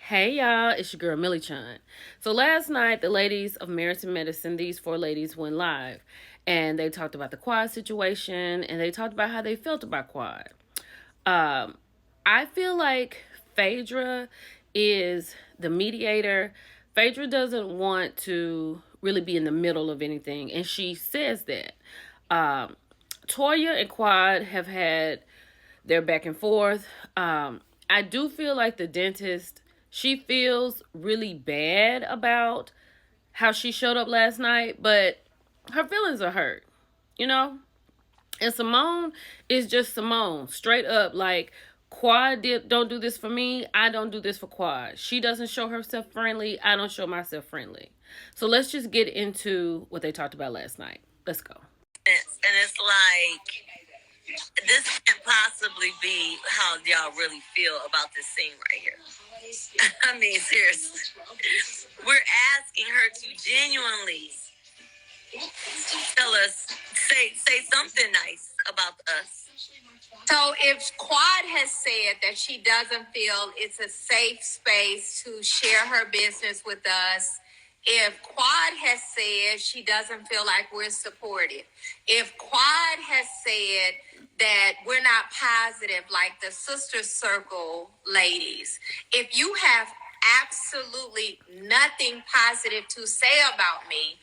Hey y'all, it's your girl Millie Chun. So last night, the ladies of Meriton Medicine, these four ladies went live, and they talked about the Quad situation, and they talked about how they felt about Quad. Um, I feel like Phaedra is the mediator. Phaedra doesn't want to really be in the middle of anything, and she says that. Um, Toya and Quad have had their back and forth. I do feel like the dentist, she feels really bad about how she showed up last night, but her feelings are hurt, you know? And Simone is just Simone, straight up. Like, don't do this for me. I don't do this for Quad. She doesn't show herself friendly. I don't show myself friendly. So let's just get into what they talked about last night. Let's go. And it's like, this can't possibly be how y'all really feel about this scene right here. I mean, seriously. We're asking her to genuinely tell us, say something nice about us. So if Quad has said that she doesn't feel it's a safe space to share her business with us, if Quad has said she doesn't feel like we're supported, if Quad has said that we're not positive like the Sister Circle ladies, if you have absolutely nothing positive to say about me,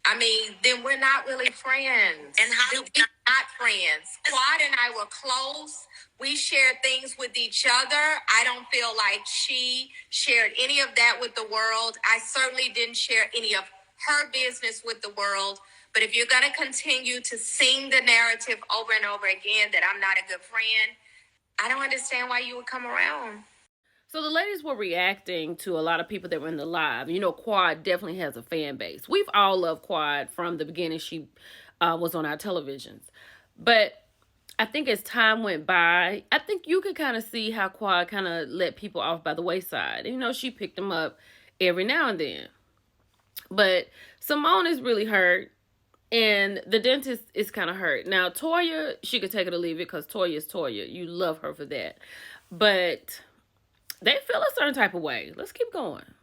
I mean, then we're not really friends. And how we're not friends. Quad and I were close. We shared things with each other. I don't feel like she shared any of that with the world. I certainly didn't share any of her business with the world. But if you're going to continue to sing the narrative over and over again that I'm not a good friend, I don't understand why you would come around. So the ladies were reacting to a lot of people that were in the live. You know, Quad definitely has a fan base. We've all loved Quad from the beginning she was on our televisions. But I think as time went by, I think you could kind of see how Quad kind of let people off by the wayside. You know, she picked them up every now and then. But Simone is really hurt. And the dentist is kind of hurt. Now, Toya, she could take it or leave it because Toya is Toya. You love her for that. But they feel a certain type of way. Let's keep going.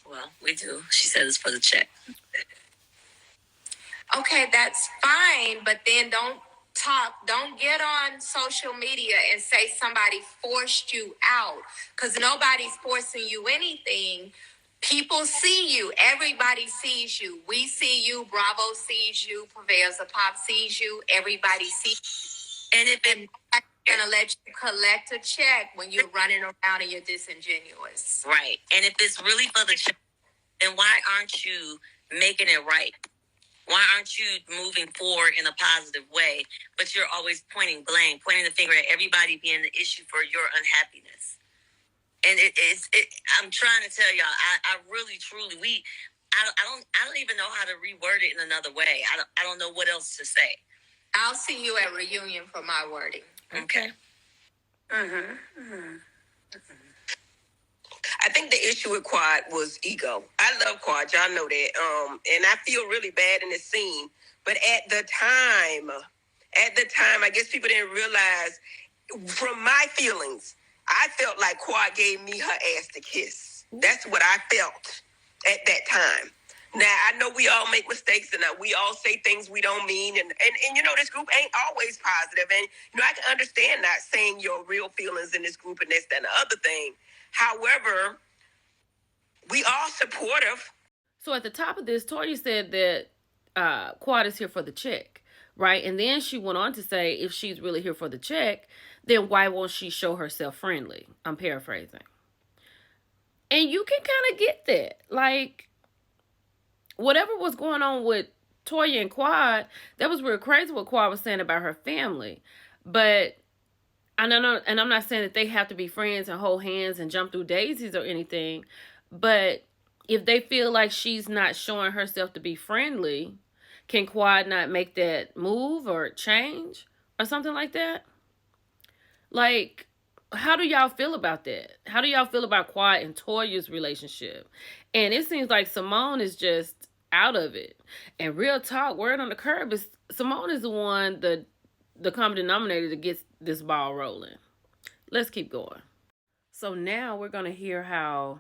Well, we do. She said it's for the check. Okay, that's fine, but then don't get on social media and say somebody forced you out, because nobody's forcing you anything. People see you. Everybody sees you. We see you. Bravo sees you. Purveyors of Pop sees you. Everybody sees you. And if it's gonna let you collect a check when you're running around and you're disingenuous. Right. And if it's really for the check, then why aren't you making it right? Why aren't you moving forward in a positive way? But you're always pointing blame, pointing the finger at everybody being the issue for your unhappiness. And I'm trying to tell y'all, I really, truly, I don't even know how to reword it in another way. I don't know what else to say. I'll see you at reunion for my wording. Okay. I think the issue with Quad was ego. I love Quad, y'all know that. And I feel really bad in this scene. But at the time, I guess people didn't realize, from my feelings, I felt like Quad gave me her ass to kiss. That's what I felt at that time. Now, I know we all make mistakes and we all say things we don't mean. And you know, this group ain't always positive. And, you know, I can understand not saying your real feelings in this group and this, that, and the other thing. However, we are supportive. So at the top of this, Toya said that Quad is here for the check, right? And then she went on to say, if she's really here for the check, then why won't she show herself friendly? I'm paraphrasing. And you can kind of get that. Like, whatever was going on with Toya and Quad, that was real crazy what Quad was saying about her family. But I don't know, and I'm not saying that they have to be friends and hold hands and jump through daisies or anything. But if they feel like she's not showing herself to be friendly, can Quad not make that move or change or something like that? Like, how do y'all feel about that? How do y'all feel about Quad and Toya's relationship? And it seems like Simone is just out of it. And real talk, word on the curb is Simone is the one, the common denominator that gets this ball rolling. Let's keep going. So now we're going to hear how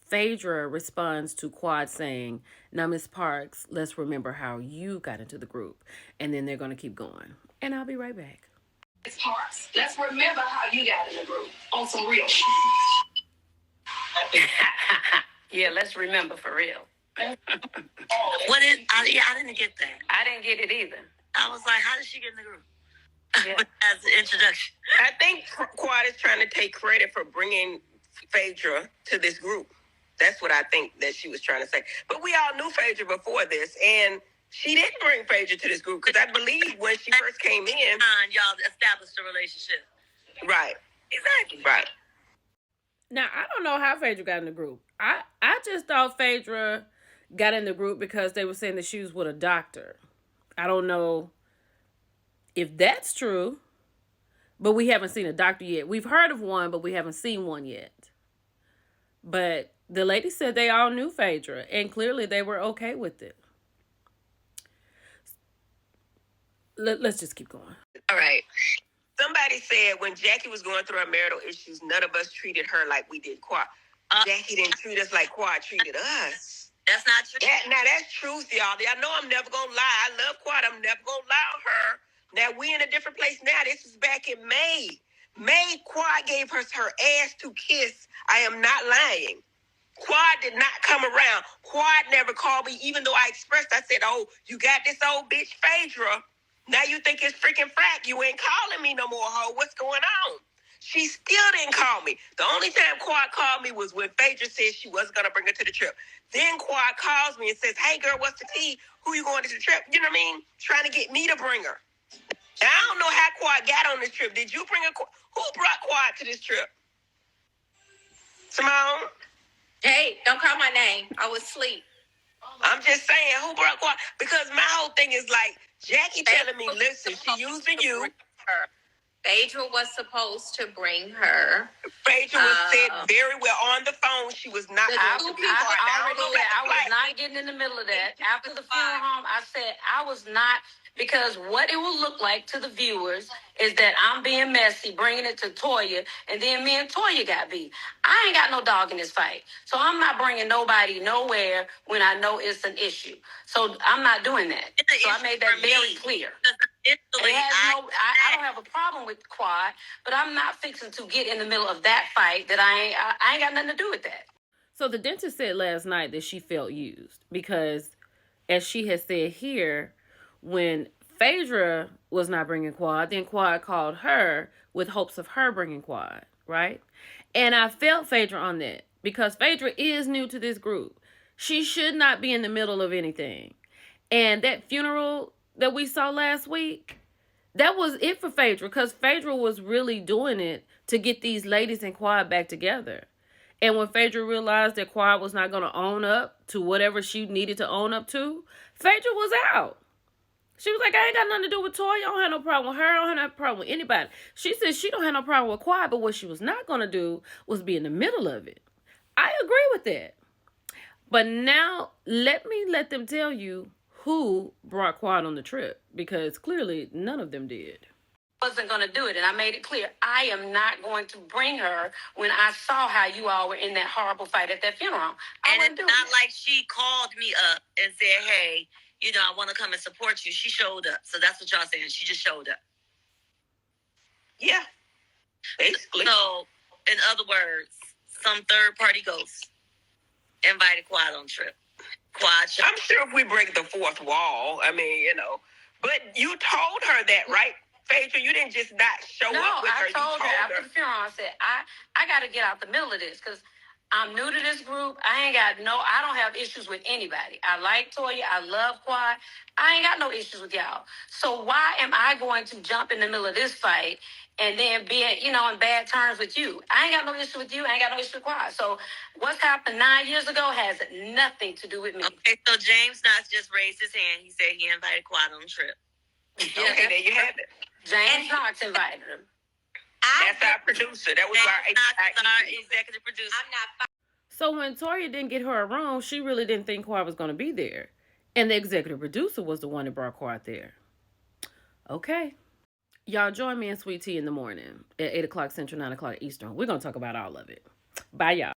Phaedra responds to Quad saying, "Now, Miss Parks, let's remember how you got into the group." And then they're going to keep going. And I'll be right back. Miss Parks, let's remember how you got in the group on some real shit. Yeah, let's remember for real. What is? I didn't get that. I didn't get it either. I was like, how did she get in the group? Yeah. As an introduction. I think Quad is trying to take credit for bringing Phaedra to this group. That's what I think that she was trying to say. But we all knew Phaedra before this, and she didn't bring Phaedra to this group because I believe when she first came in, y'all established a relationship. Right. Exactly. Right. Now, I don't know how Phaedra got in the group. I just thought Phaedra got in the group because they were saying that she was with a doctor. I don't know if that's true, but we haven't seen a doctor yet. We've heard of one, but we haven't seen one yet. But the lady said they all knew Phaedra, and clearly they were okay with it. Let's just keep going. All right. Somebody said when Jackie was going through her marital issues, none of us treated her like we did Quad. Jackie didn't treat us like Quad treated us. That's not true. Now, that's truth, y'all. I know I'm never going to lie. I love Quad. I'm never going to lie on her. Now, we in a different place now. This is back in May. May, Quad gave her ass to kiss. I am not lying. Quad did not come around. Quad never called me, even though I expressed, I said, oh, you got this old bitch Phaedra. Now you think it's freaking frack. You ain't calling me no more, ho. What's going on? She still didn't call me. The only time Quad called me was when Phaedra said she wasn't going to bring her to the trip. Then Quad calls me and says, hey, girl, what's the tea? Who you going to the trip? You know what I mean? Trying to get me to bring her. Now, I don't know how Quad got on this trip. Did you bring her? Who brought Quad to this trip? Simone? Hey, don't call my name. I was asleep. I'm just saying, who brought Quad? Because my whole thing is like, Jackie telling me, listen, she using you. Phaedra was supposed to bring her. Phaedra was said very well on the phone. She was not. I was not getting in the middle of that. After the funeral home, I said I was not, because what it will look like to the viewers is that I'm being messy, bringing it to Toya, and then me and Toya got beat. I ain't got no dog in this fight. So I'm not bringing nobody nowhere when I know it's an issue. So I'm not doing that. So I made that very clear. I don't have a problem with Quad, but I'm not fixing to get in the middle of that fight that I ain't got nothing to do with that. So the dentist said last night that she felt used because, as she has said here, when Phaedra was not bringing Quad, then Quad called her with hopes of her bringing Quad, right? And I felt Phaedra on that because Phaedra is new to this group. She should not be in the middle of anything. And that funeral that we saw last week, that was it for Phaedra, because Phaedra was really doing it to get these ladies and Quad back together. And when Phaedra realized that Quad was not going to own up to whatever she needed to own up to, Phaedra was out. She was like, I ain't got nothing to do with Toya. I don't have no problem with her. I don't have no problem with anybody. She said she don't have no problem with Quad, but what she was not going to do was be in the middle of it. I agree with that. But now let them tell you who brought Quad on the trip, because clearly none of them did. Wasn't going to do it, and I made it clear I am not going to bring her when I saw how you all were in that horrible fight at that funeral. And it's not like she called me up and said, hey, I want to come and support you. She showed up. So that's what y'all saying. She just showed up. Yeah. Basically. So, in other words, some third-party ghost invited Quad on trip. Quad showed. I'm sure if we break the fourth wall, but you told her that, right? Phaedra, you didn't just not show up with her. No, I told her after the funeral, I said, I got to get out the middle of this because I'm new to this group. I don't have issues with anybody. I like Toya. I love Quad. I ain't got no issues with y'all. So why am I going to jump in the middle of this fight and then be, in bad terms with you? I ain't got no issue with you. I ain't got no issue with Quad. So what's happened 9 years ago has nothing to do with me. Okay, so James Knox just raised his hand. He said he invited Quad on the trip. Okay, there you have it. James Knox invited him. That's our producer. That was our executive producer. I'm not. So when Toya didn't get her a room, she really didn't think Quad was going to be there. And the executive producer was the one that brought Quad there. Okay. Y'all join me in Sweet Tea in the morning at 8 o'clock Central, 9 o'clock Eastern. We're going to talk about all of it. Bye, y'all.